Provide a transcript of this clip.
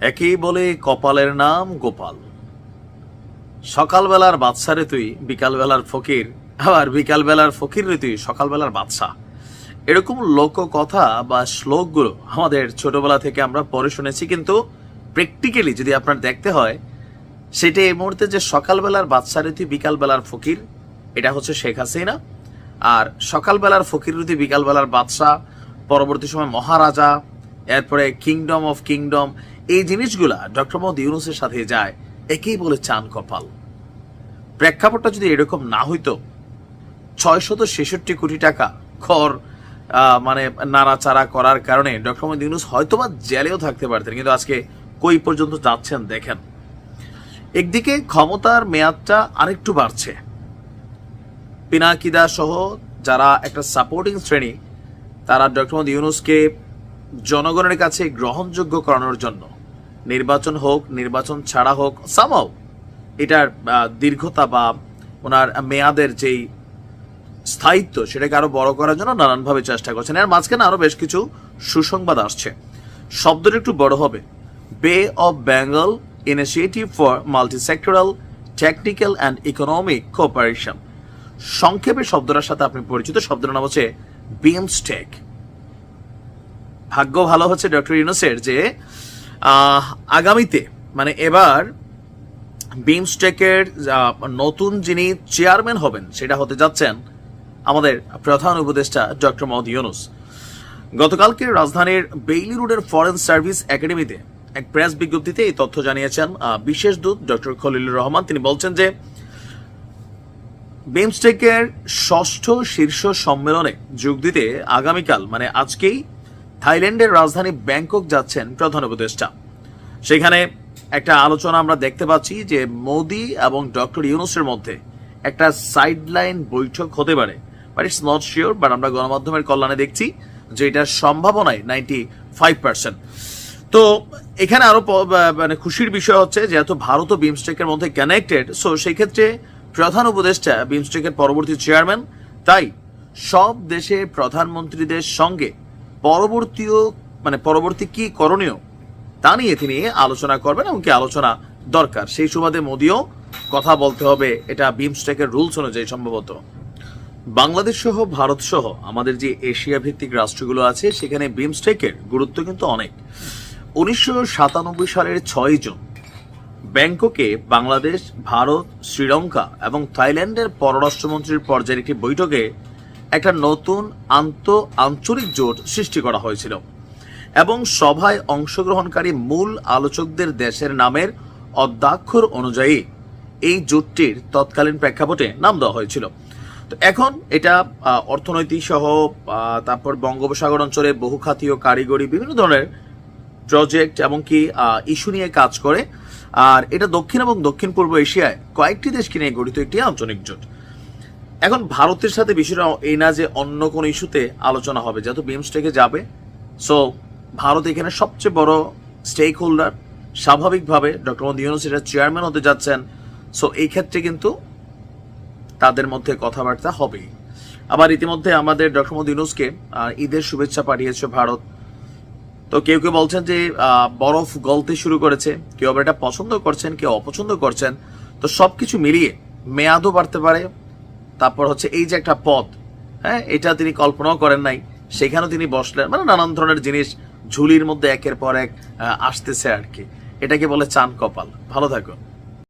একেই বলে কপালের নাম গোপাল। সকালবেলার বাদশারে তুই বিকালবেলার ফকির, আবার বিকালবেলার ফকির রে তুই সকালবেলার বাদশা। এরকম লোককথা বা শ্লোকগুলো আমাদের ছোটবেলা থেকে আমরা পড়ে শুনেছি, কিন্তু প্র্যাকটিক্যালি যদি আপনার দেখতে হয়, সেটা এই মুহূর্তে যে সকালবেলার বাদশারে তুই বিকালবেলার ফকির, এটা হচ্ছে শেখ হাসিনা। আর সকালবেলার ফকির তুই বিকালবেলার বাদশা, পরবর্তী সময় মহারাজা, এরপরে কিংডম অফ কিংডম, এই জিনিসগুলা ডক্টর মোহাম্মদ ইউনূসের সাথে যায়, একেই বলে চান কপাল। প্রেক্ষাপটটা যদি এরকম না হইতো, 666 কোটি টাকা কর মানে নাড়াচাড়া করার কারণে ডক্টর মোহাম্মদ ইউনূস হয়তোবা জেলেও থাকতে পারতেন, কিন্তু আজকে কই পর্যন্ত যাচ্ছেন দেখেন। একদিকে ক্ষমতার মেয়াদটা আরেকটু বাড়ছে, পিনাকিদা সহ যারা একটা সাপোর্টিং শ্রেণী, তারা ডক্টর মোহাম্মদ ইউনূসকে জনগণের কাছে গ্রহণযোগ্য করানোর জন্য নির্বাচন হোক, নির্বাচন ছাড়া হোক, সামহাও এটার দীর্ঘতা বা ওনার মেয়াদের যেই স্থায়িত্ব সেটাকে আরো বড় করার জন্য নানানভাবে চেষ্টা করছেন। এর মাঝখানে আরো বেশ কিছু সুসংবাদ আসছে, শব্দটা একটু বড় হবে। বে of Bengal initiative for multi-sectoral technical and economic cooperation, সংক্ষেপে শব্দটার সাথে আপনি পরিচিত। শব্দটার নাম হচ্ছে বিমস্টেক। ভাগ্য ভালো হচ্ছে ডক্টর ইউনূসের যে আগামীতে মানে এবার বিমস্টেকের নতুন যিনি চেয়ারম্যান হবেন সেটা হতে যাচ্ছেন আমাদের প্রধান উপদেষ্টা ডক্টর মোহাম্মদ ইউনূস। গতকালকে রাজধানীর বেইলি রোডের ফরেন সার্ভিস একাডেমিতে এক প্রেস বিজ্ঞপ্তিতে এই তথ্য জানিয়েছেন বিশেষ দূত ডক্টর খলিলুর রহমান। তিনি বলছেন যে বিমস্টেকের 6ষ্ঠ শীর্ষ সম্মেলনে যোগ দিতে আগামীকাল মানে আজকেই থাইল্যান্ডের রাজধানী ব্যাংকক যাচ্ছেন প্রধান উপদেষ্টা। সেখানে একটা আলোচনা আমরা দেখতে পাচ্ছি যে মোদি এবং ডক্টর ইউনূসের মধ্যে একটা সাইডলাইন বৈঠক হতে পারে, but it's not sure. But আমরা গণমাধ্যমের কল্যাণে দেখছি যে এটার সম্ভাবনায় 95%। তো এখানে আরো মানে খুশির বিষয় হচ্ছে যেহেতু ভারত ও বিমস্টেকের মধ্যে কানেক্টেড, সো সেই ক্ষেত্রে প্রধান উপদেষ্টা বিমস্টেকের পরবর্তী চেয়ারম্যান, তাই সব দেশের প্রধানমন্ত্রীদের সঙ্গে পরবর্তী কি করণীয় তা নিয়ে তিনি আলোচনা করবেন এবং কি আলোচনা দরকার সেই সুবাদে মোদিও কথা বলতে হবে, এটা বিমস্টেকের রুলস অনুযায়ী সম্ভবত। বাংলাদেশ সহ ভারত সহ আমাদের যে এশিয়া ভিত্তিক রাষ্ট্রগুলো আছে সেখানে বিমস্টেকের গুরুত্ব কিন্তু অনেক। 1997 সালের 6 জুন ব্যাংককে বাংলাদেশ, ভারত, শ্রীলঙ্কা এবং থাইল্যান্ডের পররাষ্ট্রমন্ত্রীর পর্যায়ের একটি বৈঠকে একটা নতুন আঞ্চলিক জোট সৃষ্টি করা হয়েছিল এবং সভায় অংশগ্রহণকারী মূল আলোচকদের দেশের নামের অদ্যাক্ষর অনুযায়ী এই জোটটির তৎকালীন প্রেক্ষাপটে নাম দেওয়া হয়েছিল। তো এখন এটা অর্থনৈতিক সহ তারপর বঙ্গোপসাগর অঞ্চলে বহুখাতীয় কারিগরি বিভিন্ন ধরনের প্রজেক্ট এবং কি ইস্যু নিয়ে কাজ করে। আর এটা দক্ষিণ এবং দক্ষিণ পূর্ব এশিয়ায় কয়েকটি দেশকে নিয়ে গঠিত একটি আঞ্চলিক জোট। এখন ভারতের সাথে বিষয়টা এই না যে অন্য কোন ইস্যুতে আলোচনা হবে, যেহেতু বিমস্টেকে যাবে, সো ভারত এখানে সবচেয়ে বড় স্টেক হোল্ডার। স্বাভাবিকভাবে ডক্টর মোহাম্মদ ইউনূস এটা চেয়ারম্যান হতে যাচ্ছেন, সো এই ক্ষেত্রে কিন্তু তাদের মধ্যে কথাবার্তা হবেই। আবার ইতিমধ্যে আমাদের ডক্টর মোহাম্মদ ইউনূসকে ঈদের শুভেচ্ছা পাঠিয়েছে ভারত। তো কেউ কেউ বলছেন যে বরফ গলতে শুরু করেছে, কেউ আবার এটা পছন্দ করছেন, কেউ অপছন্দ করছেন। তো সবকিছু মিলিয়ে মেয়াদও বাড়তে পারে। তারপর হচ্ছে এই যে একটা পদ, হ্যাঁ, এটা তিনি কল্পনাও করেন নাই, সেখানেও তিনি বসলেন। মানে নানান ধরনের জিনিস ঝুলির মধ্যে একের পর এক আসতেছে আর কি। এটাকে বলে চান কপাল। ভালো থাকুন।